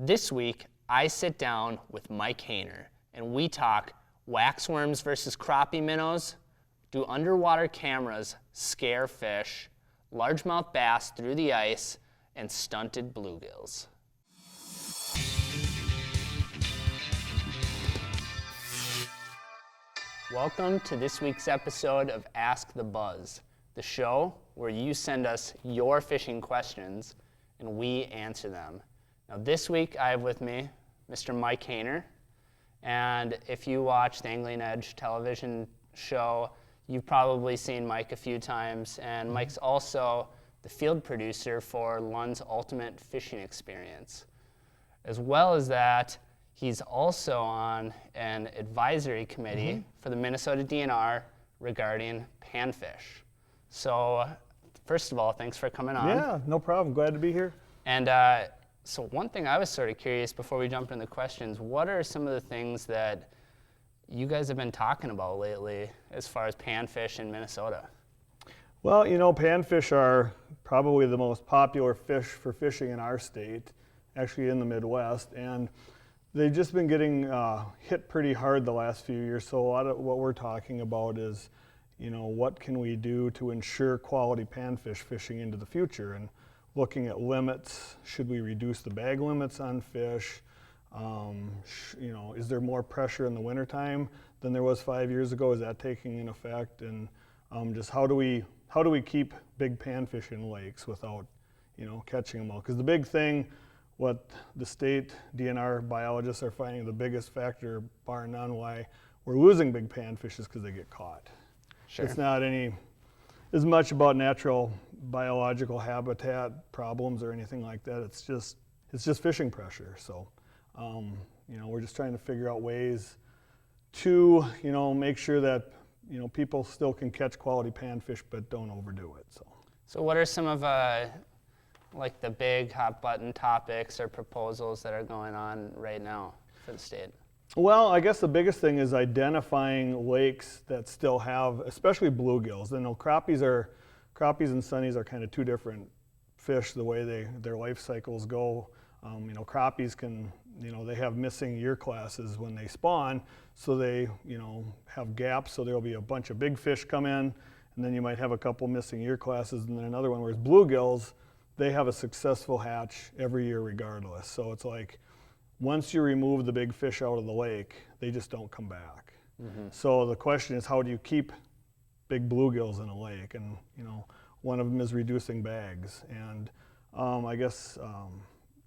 This week, I sit down with Mike Hehner, and we talk waxworms versus crappie minnows, do underwater cameras scare fish, largemouth bass through the ice, and stunted bluegills. Welcome to this week's episode of Ask the Buzz, the show where you send us your fishing questions and we answer them. Now this week I have with me Mr. Mike Hehner, and if you watch the Angling Edge television show, you've probably seen Mike a few times, and Mike's also the field producer for Lund's Ultimate Fishing Experience. As well as that, he's also on an advisory committee for the Minnesota DNR regarding panfish. So first of all, thanks for coming on. Yeah, no problem. Glad to be here. And so one thing I was sort of curious before we jump into the questions, what are some of the things that you guys have been talking about lately as far as panfish in Minnesota? Well, you know, panfish are probably the most popular fish for fishing in our state, actually in the Midwest, and they've just been getting hit pretty hard the last few years. So a lot of what we're talking about is, you know, what can we do to ensure quality panfish fishing into the future, and looking at limits. Should we reduce the bag limits on fish? You know, is there more pressure in the wintertime than there was 5 years ago? Is that taking an effect? And just how do we keep big panfish in lakes without, you know, catching them all? Because the big thing, what the state DNR biologists are finding the biggest factor, bar none, why we're losing big panfish is because they get caught. Sure. It's not as much about natural biological habitat problems or anything like that. It's just fishing pressure. So, you know, we're just trying to figure out ways to, you know, make sure that, you know, people still can catch quality panfish but don't overdo it. So what are some of like the big hot button topics or proposals that are going on right now for the state? Well, I guess the biggest thing is identifying lakes that still have, especially bluegills. You know, crappies and sunnies are kind of two different fish the way their life cycles go. You know, crappies can, you know, they have missing year classes when they spawn, so they, you know, have gaps, so there'll be a bunch of big fish come in, and then you might have a couple missing year classes and then another one. Whereas bluegills, they have a successful hatch every year regardless. So it's like, once you remove the big fish out of the lake, they just don't come back. So the question is, how do you keep big bluegills in a lake? And, you know, one of them is reducing bags. And I guess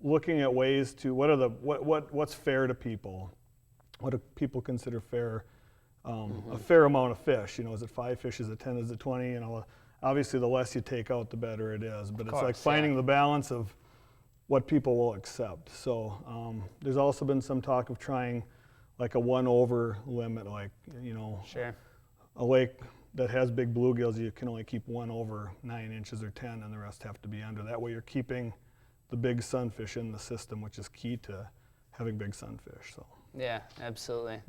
looking at ways to, what's fair to people? What do people consider fair? A fair amount of fish. You know, is it 5 fish? Is it 10? Is it 20? You know, obviously the less you take out, the better it is. But it's like finding the balance of what people will accept. So there's also been some talk of trying like a 1 over limit, like, you know, a lake that has big bluegills, you can only keep 1 over 9 inches or 10, and the rest have to be under. That way you're keeping the big sunfish in the system, which is key to having big sunfish. So yeah, absolutely.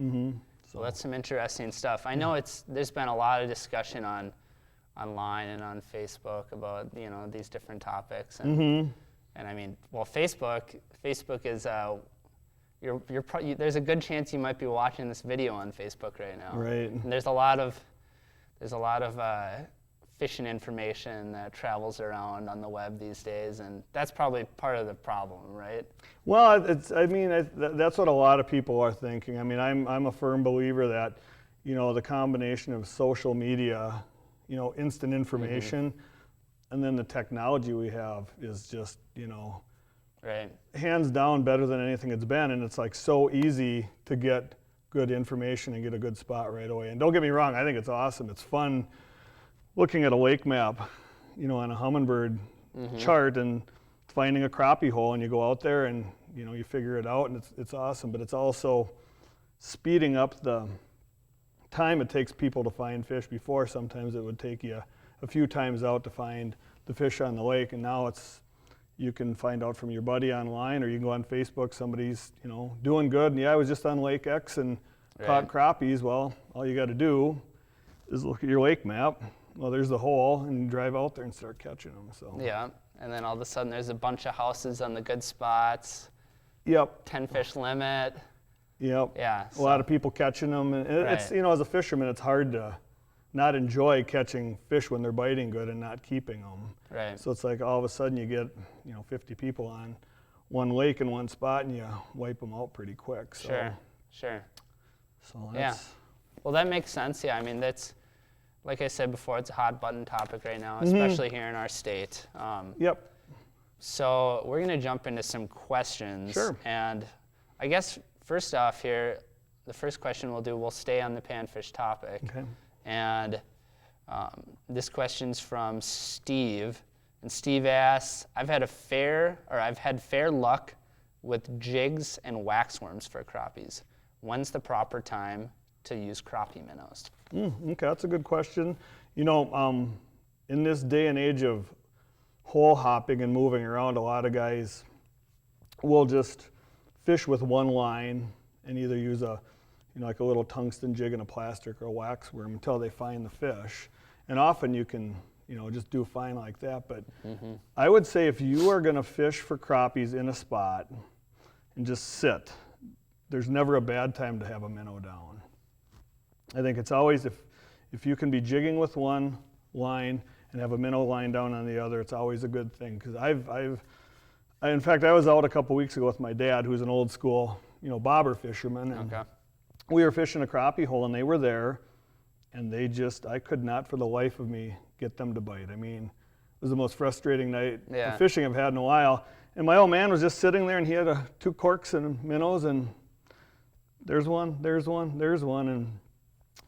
So that's some interesting stuff. I know there's been a lot of discussion online and on Facebook about, you know, these different topics. And I mean, well, Facebook is there's a good chance you might be watching this video on Facebook right now. Right. And there's a lot of fishing information that travels around on the web these days, and that's probably part of the problem, right? Well, that's what a lot of people are thinking. I mean, I'm a firm believer that, you know, the combination of social media, you know, instant information, and then the technology we have is just, you know, hands down better than anything it's been. And it's like so easy to get good information and get a good spot right away. And don't get me wrong, I think it's awesome. It's fun looking at a lake map, you know, on a Humminbird chart and finding a crappie hole, and you go out there and, you know, you figure it out, and it's awesome. But it's also speeding up the time it takes people to find fish. Before, sometimes it would take you a few times out to find the fish on the lake, and now you can find out from your buddy online, or you can go on Facebook, somebody's, you know, doing good, and I was just on Lake X and caught crappies. Well, all you got to do is look at your lake map. Well, there's the hole, and you drive out there and start catching them. So yeah, and then all of a sudden there's a bunch of houses on the good spots, Yep. 10 fish limit. Yep. Yeah. A lot of people catching them, and it's, Right. as a fisherman, it's hard to not enjoy catching fish when they're biting good and not keeping them. Right. So it's like all of a sudden you get 50 people on one lake in one spot and you wipe them out pretty quick. So, Sure. So that's, Well, that makes sense. Yeah. I mean, that's, like I said before, it's a hot button topic right now, especially here in our state. Yep. So we're going to jump into some questions. Sure. And I guess first off here, the first question we'll stay on the panfish topic. Okay. And this question's from Steve. And Steve asks, I've had fair luck with jigs and waxworms for crappies. When's the proper time to use crappie minnows? Okay, that's a good question. In this day and age of hole hopping and moving around, a lot of guys will just fish with one line and either use like a little tungsten jig and a plastic or a waxworm until they find the fish. And often you can, just do fine like that. But I would say if you are going to fish for crappies in a spot and just sit, there's never a bad time to have a minnow down. I think it's always, if you can be jigging with one line and have a minnow line down on the other, it's always a good thing. Because in fact, I was out a couple weeks ago with my dad, who's an old school, bobber fisherman. And Okay. we were fishing a crappie hole and they were there, and I could not for the life of me get them to bite. I mean, it was the most frustrating night of fishing I've had in a while. And my old man was just sitting there and he had 2 corks and minnows, and there's one, and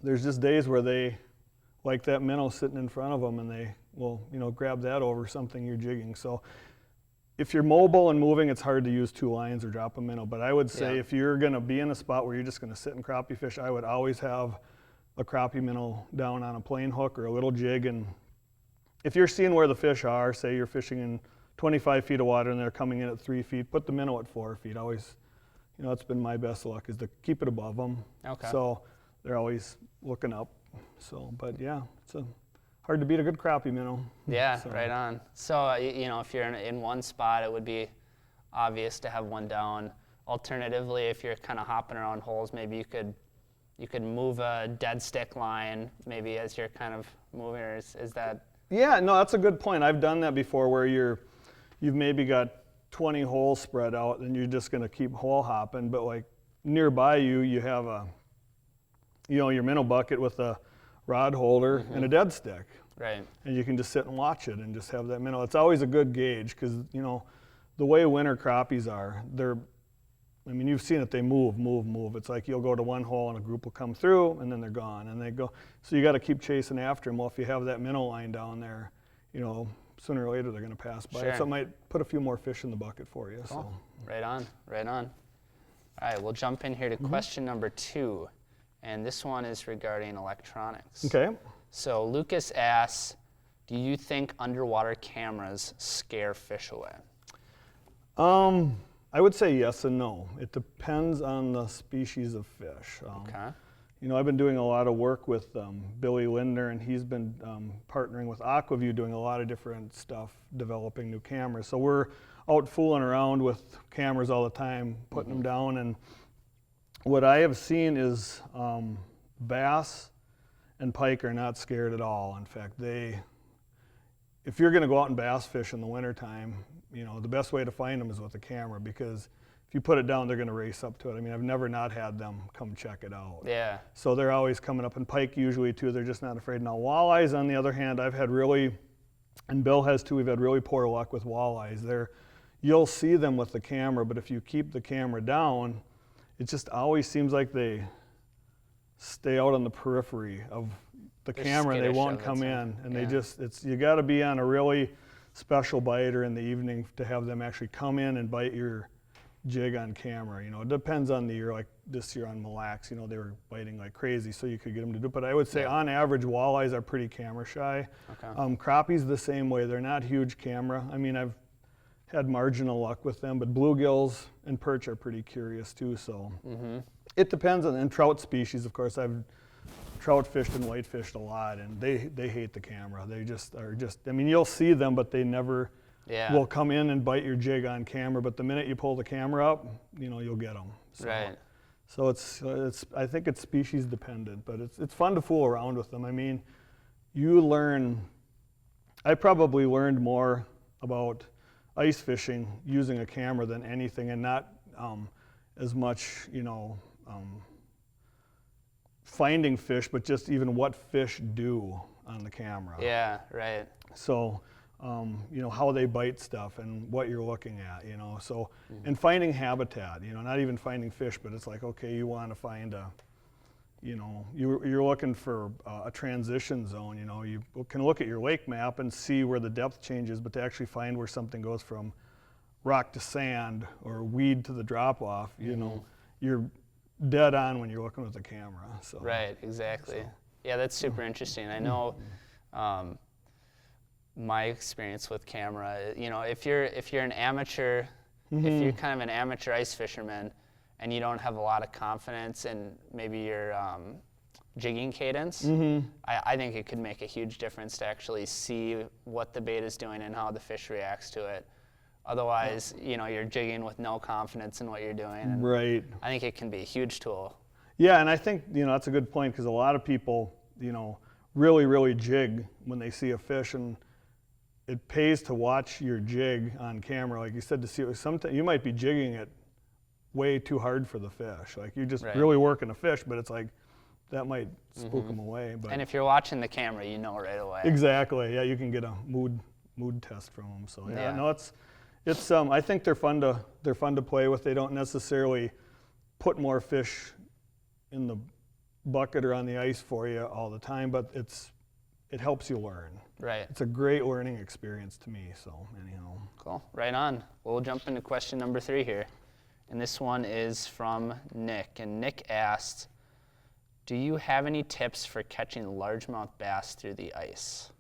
there's just days where they like that minnow sitting in front of them and they will, grab that over something you're jigging. So if you're mobile and moving, it's hard to use 2 lines or drop a minnow. But I would say if you're going to be in a spot where you're just going to sit and crappie fish, I would always have a crappie minnow down on a plain hook or a little jig. And if you're seeing where the fish are, say you're fishing in 25 feet of water and they're coming in at 3 feet, put the minnow at 4 feet. Always, it's been my best luck is to keep it above them. Okay. So they're always looking up. So, but yeah, it's hard to beat a good crappie minnow. Yeah, So. right on. So, if you're in one spot, it would be obvious to have one down. Alternatively, if you're kind of hopping around holes, maybe you could move a dead stick line maybe as you're kind of moving, or is that? Yeah, no, that's a good point. I've done that before where you've maybe got 20 holes spread out and you're just going to keep hole hopping, but like nearby you have your minnow bucket with a rod holder and a dead stick. Right. And you can just sit and watch it and just have that minnow. It's always a good gauge because, the way winter crappies are, you've seen it, they move. It's like you'll go to one hole and a group will come through and then they're gone and they go. So you got to keep chasing after them. Well, if you have that minnow line down there, sooner or later they're going to pass by. Sure. So it might put a few more fish in the bucket for you. Cool. So. Right on. All right, we'll jump in here to question number 2. And this one is regarding electronics. Okay. So Lucas asks, do you think underwater cameras scare fish away? I would say yes and no. It depends on the species of fish. Okay. I've been doing a lot of work with Billy Lindner, and he's been partnering with aqua-vu, doing a lot of different stuff, developing new cameras. So we're out fooling around with cameras all the time, putting them down. And what I have seen is bass and pike are not scared at all. In fact, if you're going to go out and bass fish in the wintertime, the best way to find them is with a camera, because if you put it down, they're going to race up to it. I've never not had them come check it out. Yeah. So they're always coming up, and pike usually too, they're just not afraid. Now walleyes, on the other hand, I've had and Bill has too, we've had really poor luck with walleyes. You'll see them with the camera, but if you keep the camera down, it just always seems like they stay out on the periphery of the camera. They won't come in, and you got to be on a really special bite or in the evening to have them actually come in and bite your jig on camera. It depends on the year. Like this year on Mille Lacs, they were biting like crazy, so you could get them to do it. But I would say on average, walleyes are pretty camera shy. Okay. Crappies the same way. They're not huge camera. I've had marginal luck with them, but bluegills and perch are pretty curious too. So it depends on, and trout species, of course. I've trout fished and white fished a lot, and they hate the camera. They just are you'll see them, but they never will come in and bite your jig on camera, but the minute you pull the camera up, you'll get them. So, Right. So I think it's species dependent, but it's fun to fool around with them. I mean, I probably learned more about ice fishing using a camera than anything, and not as much, finding fish, but just even what fish do on the camera. Yeah, right. So, how they bite stuff and what you're looking at, so, and finding habitat, not even finding fish, but it's like, okay, you want to find you're looking for a transition zone, you can look at your lake map and see where the depth changes, but to actually find where something goes from rock to sand or weed to the drop off, you're dead on when you're looking with the camera. So. Right, exactly. So. Yeah, that's super interesting. I know my experience with camera, if you're an amateur, if you're kind of an amateur ice fisherman and you don't have a lot of confidence in maybe your jigging cadence, I think it could make a huge difference to actually see what the bait is doing and how the fish reacts to it. Otherwise, you're jigging with no confidence in what you're doing. And right. I think it can be a huge tool. Yeah, and I think, that's a good point, because a lot of people, really, really jig when they see a fish, and it pays to watch your jig on camera, like you said, to see it. Sometimes you might be jigging it way too hard for the fish. Like you're just really working a fish, but it's like that might spook them away. But and if you're watching the camera, right away. Exactly. Yeah, you can get a mood test from them. So no, it's I think they're fun to play with. They don't necessarily put more fish in the bucket or on the ice for you all the time, but it helps you learn. Right. It's a great learning experience to me. So anyhow. Cool. Right on. Well, we'll jump into question number 3 here. And this one is from Nick. And Nick asked, do you have any tips for catching largemouth bass through the ice?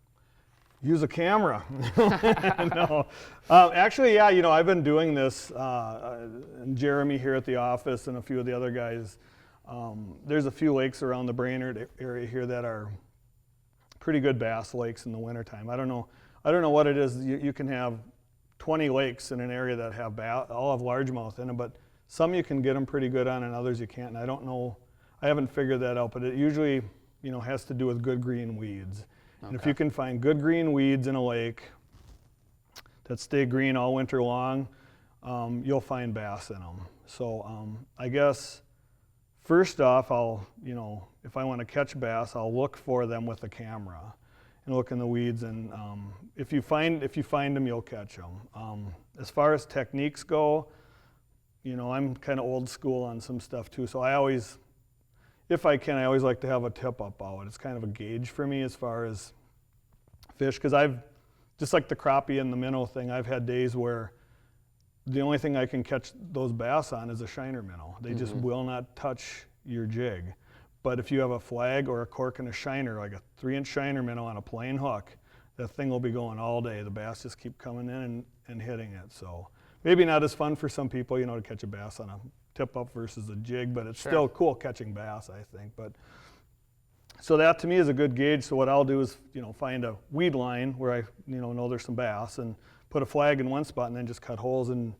Use a camera. No. Actually, yeah, I've been doing this, and Jeremy here at the office and a few of the other guys. There's a few lakes around the Brainerd area here that are pretty good bass lakes in the wintertime. I don't know what it is. You can have 20 lakes in an area that have all have largemouth in them, but some you can get them pretty good on and others you can't. And I don't know, I haven't figured that out, but it usually, has to do with good green weeds. Okay. And if you can find good green weeds in a lake that stay green all winter long, you'll find bass in them. So I guess first off, if I want to catch bass, I'll look for them with a camera and look in the weeds, and if you find them, you'll catch them. As far as techniques go, I'm kind of old school on some stuff too, so if I can, I always like to have a tip up out. It's kind of a gauge for me as far as fish, because just like the crappie and the minnow thing, I've had days where the only thing I can catch those bass on is a shiner minnow. They just will not touch your jig. But if you have a flag or a cork and a shiner, like a 3-inch shiner minnow on a plain hook, that thing will be going all day. The bass just keep coming in and hitting it. So maybe not as fun for some people, to catch a bass on a tip up versus a jig, but it's still cool catching bass, I think. But so that to me is a good gauge. So what I'll do is, find a weed line where I, know there's some bass, and put a flag in one spot and then just cut holes and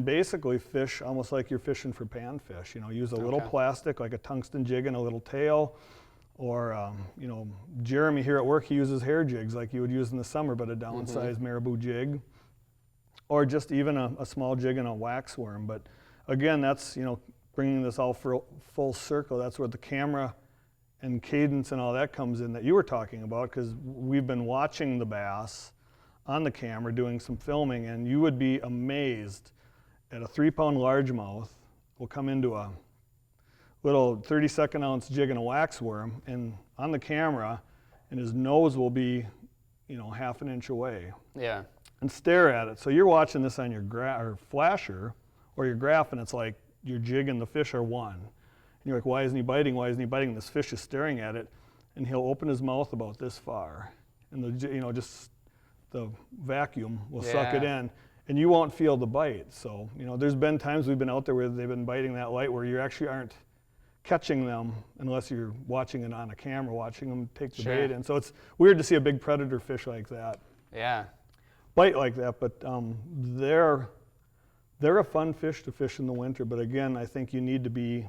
basically fish almost like you're fishing for panfish. Use a little plastic, like a tungsten jig and a little tail, or Jeremy here at work, he uses hair jigs like you would use in the summer, but a downsized marabou jig, or just even a small jig and a wax worm. But again, that's bringing this all full circle. That's where the camera and cadence and all that comes in that you were talking about, because we've been watching the bass on the camera doing some filming, and you would be amazed at a 3-pound largemouth will come into a little 32nd ounce jig and a wax worm, and on the camera, and his nose will be, half an inch away. Yeah. And stare at it. So you're watching this on your flasher or your graph, and it's like your jig and the fish are one. And you're like, why isn't he biting? Why isn't he biting? And this fish is staring at it, and he'll open his mouth about this far, and just the vacuum will suck it in, and you won't feel the bite. So, there's been times we've been out there where they've been biting that light where you actually aren't catching them unless you're watching it on a camera, watching them take the bait in. So it's weird to see a big predator fish like that. Yeah. bite like that, but they're a fun fish to fish in the winter. But again, I think you need to be,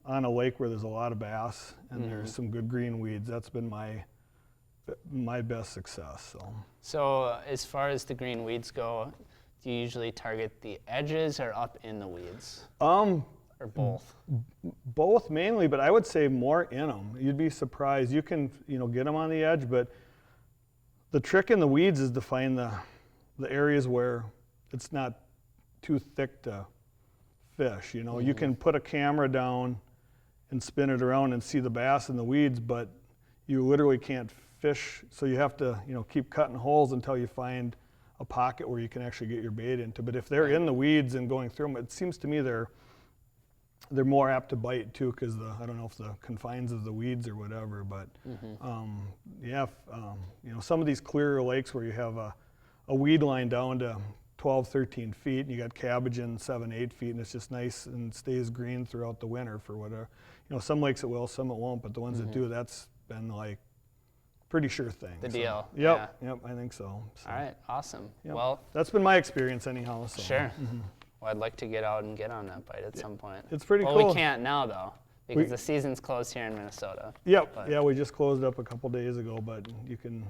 on a lake where there's a lot of bass and there's some good green weeds. That's been my best success. So as far as the green weeds go, do you usually target the edges or up in the weeds? Or both? Both mainly, but I would say more in them. You'd be surprised. You can, get them on the edge, but the trick in the weeds is to find the areas where it's not too thick to fish. You can put a camera down and spin it around and see the bass in the weeds, but you literally can't fish, so you have to, keep cutting holes until you find a pocket where you can actually get your bait into. But if they're in the weeds and going through them, it seems to me they're more apt to bite too, because I don't know if the confines of the weeds or whatever, but some of these clearer lakes where you have a weed line down to 12, 13 feet, and you got cabbage in 7, 8 feet, and it's just nice and stays green throughout the winter for whatever. Some lakes it will, some it won't, but the ones that do, that's been like pretty sure thing. The deal. Yep, I think so. All right, awesome. Yep. Well, that's been my experience anyhow. So. Sure. Well, I'd like to get out and get on that bite at some point. It's pretty cool. Well, we can't now though, because the season's closed here in Minnesota. Yep. Yeah, we just closed up a couple days ago, but you can.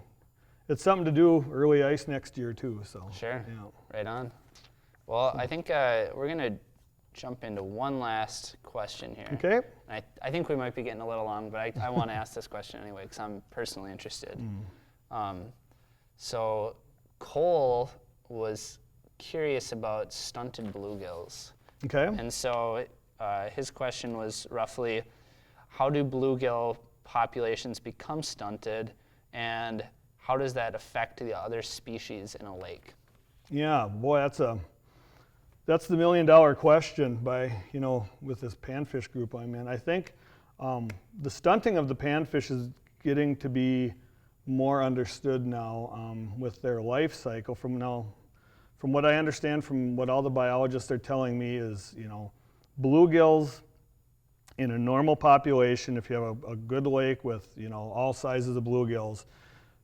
It's something to do early ice next year too. So. Sure. Yeah. Right on. Well, I think we're gonna jump into one last question here. Okay. I think we might be getting a little long, but I want to ask this question anyway because I'm personally interested. So Cole was curious about stunted bluegills. Okay. And so his question was roughly, how do bluegill populations become stunted, and how does that affect the other species in a lake? Yeah, boy, that's the $1 million question with this panfish group I'm in. I think the stunting of the panfish is getting to be more understood now with their life cycle. From what I understand, from what all the biologists are telling me is, bluegills in a normal population, if you have a good lake with, all sizes of bluegills,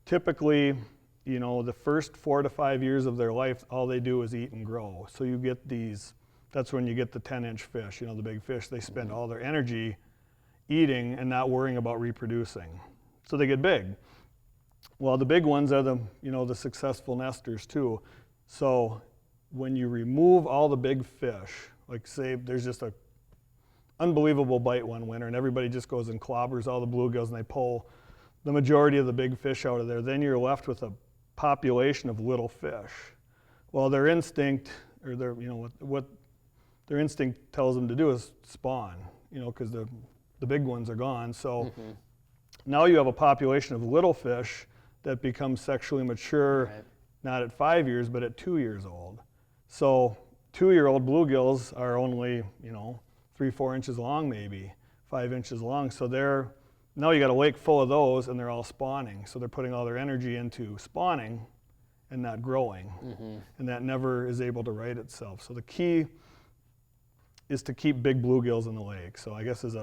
typically, the first 4 to 5 years of their life, all they do is eat and grow. So you get that's when you get the 10-inch fish, the big fish. They spend all their energy eating and not worrying about reproducing. So they get big. Well, the big ones are the successful nesters too. So when you remove all the big fish, like say there's just a unbelievable bite one winter and everybody just goes and clobbers all the bluegills and they pull the majority of the big fish out of there, then you're left with a population of little fish. Well, their instinct, or what their instinct tells them to do is spawn, because the big ones are gone. So now you have a population of little fish that becomes sexually mature, not at 5 years, but at 2 years old. So 2-year-old bluegills are only, 3-4 inches long, maybe 5 inches long. So now you got a lake full of those, and they're all spawning. So they're putting all their energy into spawning and not growing. And that never is able to right itself. So the key is to keep big bluegills in the lake. So I guess as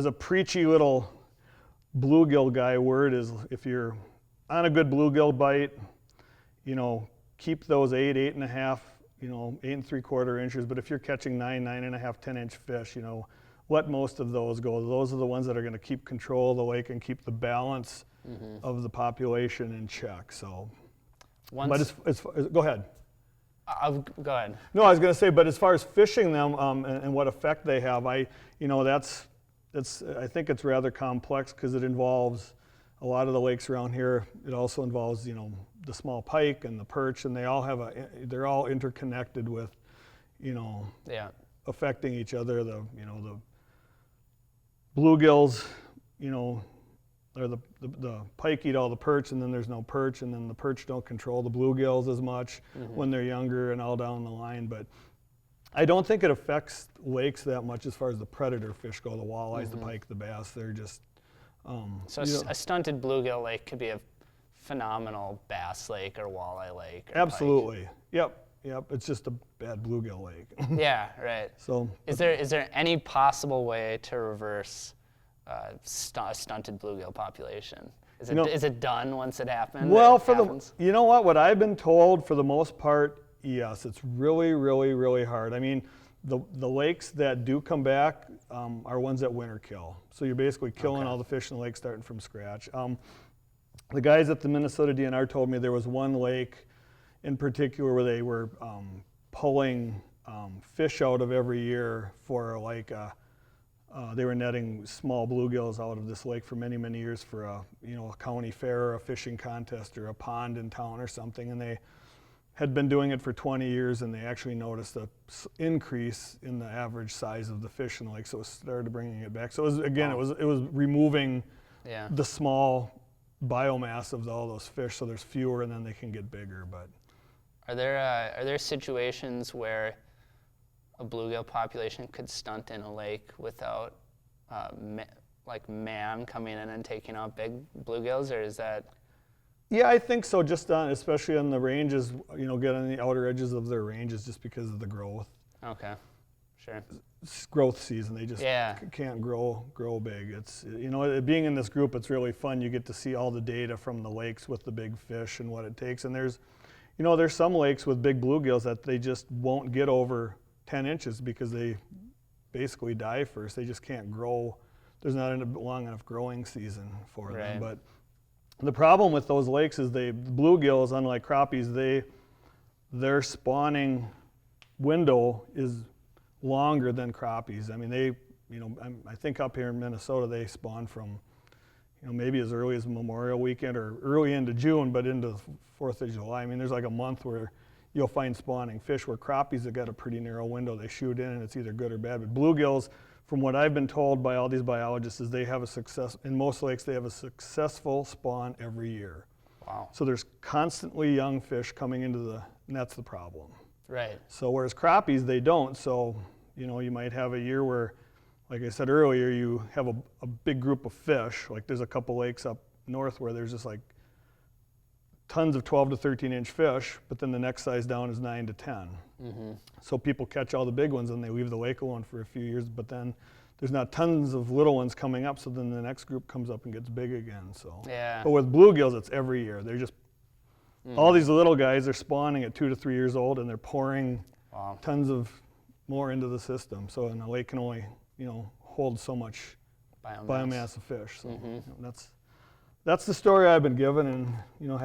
a preachy little bluegill guy word is, if you're on a good bluegill bite, keep those 8, 8.5, 8 3/4 inches. But if you're catching 9, 9.5, 10-inch fish, let most of those go. Those are the ones that are going to keep control of the lake and keep the balance of the population in check. So, go ahead. Go ahead. No, I was going to say, but as far as fishing them and what effect they have, I think it's rather complex because it involves a lot of the lakes around here. It also involves, the small pike and the perch, and they're all interconnected with, affecting each other. The bluegills, or the pike eat all the perch, and then there's no perch, and then the perch don't control the bluegills as much when they're younger and all down the line. But I don't think it affects lakes that much as far as the predator fish go, the walleyes, the pike, the bass. They're just... So a stunted bluegill lake could be a phenomenal bass lake or walleye lake. Or absolutely. Pike. Yep. It's just a bad bluegill lake. Yeah, right. So is there any possible way to reverse a stunted bluegill population? Is it done once it happens? Well, you know what I've been told, for the most part, yes, it's really, really, really hard. I mean, the lakes that do come back are ones that winter kill. So you're basically killing all the fish in the lake starting from scratch. The guys at the Minnesota DNR told me there was one lake in particular where they were pulling fish out of every year for like they were netting small bluegills out of this lake for many, many years for a county fair or a fishing contest or a pond in town or something, and they had been doing it for 20 years, and they actually noticed a increase in the average size of the fish in the lake, so it started bringing it back. So it was, again, it was removing the small biomass of all those fish, so there's fewer, and then they can get bigger. But are there situations where a bluegill population could stunt in a lake without man coming in and taking out big bluegills, or is that? Yeah, I think so. Just especially on the ranges, get on the outer edges of their ranges, just because of the growth. Okay, sure. Growth season, they just can't grow big. It's being in this group, it's really fun. You get to see all the data from the lakes with the big fish and what it takes. And there's some lakes with big bluegills that they just won't get over 10 inches because they basically die first. They just can't grow. There's not a long enough growing season for them. But the problem with those lakes is bluegills, unlike crappies, their spawning window is longer than crappies. I mean, I think up here in Minnesota they spawn from, maybe as early as Memorial Weekend or early into June, but into the 4th of July. I mean, there's like a month where you'll find spawning fish, where crappies have got a pretty narrow window. They shoot in and it's either good or bad. But bluegills, from what I've been told by all these biologists, is in most lakes they have a successful spawn every year. Wow. So there's constantly young fish coming and that's the problem. Right. So whereas crappies, they don't. So, you might have a year where, like I said earlier, you have a big group of fish. Like there's a couple lakes up north where there's just like tons of 12 to 13 inch fish, but then the next size down is 9 to 10. Mm-hmm. So people catch all the big ones and they leave the lake alone for a few years, but then there's not tons of little ones coming up, so then the next group comes up and gets big again. So, but with bluegills, it's every year. They're just, all these little guys are spawning at 2 to 3 years old, and they're pouring tons of more into the system. So, and the lake can only, hold so much biomass of fish. So that's the story I've been given, and I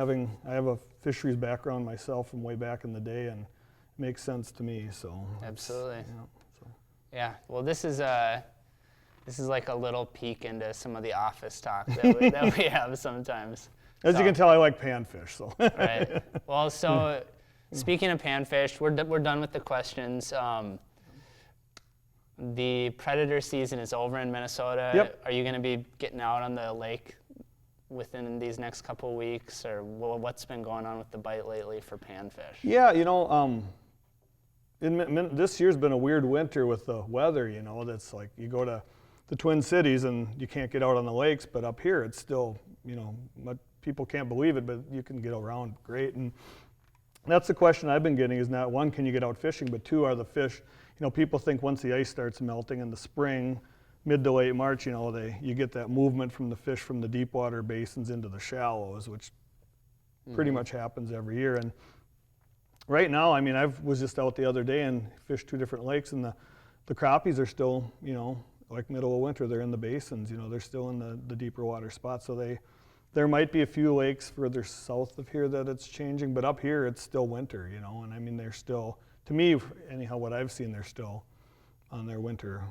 have a fisheries background myself from way back in the day, and it makes sense to me. So absolutely. Yeah. Well, this is like a little peek into some of the office talk that we have sometimes. As you can tell, I like panfish. So. Right. Well, so speaking of panfish, we're done with the questions. The predator season is over in Minnesota. Yep. Are you going to be getting out on the lake within these next couple of weeks, or what's been going on with the bite lately for panfish? Yeah, this year's been a weird winter with the weather. That's like you go to the Twin Cities and you can't get out on the lakes, but up here it's still, people can't believe it, but you can get around great. And that's the question I've been getting, is not one, can you get out fishing, but two, are the fish, people think once the ice starts melting in the spring, mid to late March, you get that movement from the fish from the deep water basins into the shallows, which pretty much happens every year. And right now, I mean, I was just out the other day and fished 2 different lakes, and the crappies are still, like middle of winter, they're in the basins, they're still in the deeper water spots. So there might be a few lakes further south of here that it's changing, but up here it's still winter, and I mean, they're still, to me, anyhow, what I've seen, they're still on their winter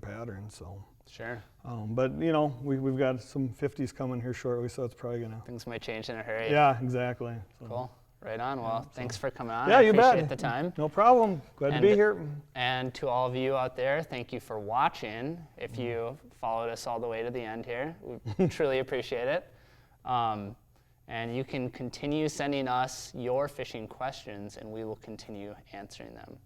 pattern. So sure. But we've got some 50s coming here shortly, so it's probably gonna. Things might change in a hurry. Yeah, exactly. So. Cool. Right on. Well, thanks for coming on. Yeah, you bet. I appreciate the time. No problem. Glad to be here. And to all of you out there, thank you for watching. If you followed us all the way to the end here, we truly appreciate it. And you can continue sending us your fishing questions, and we will continue answering them.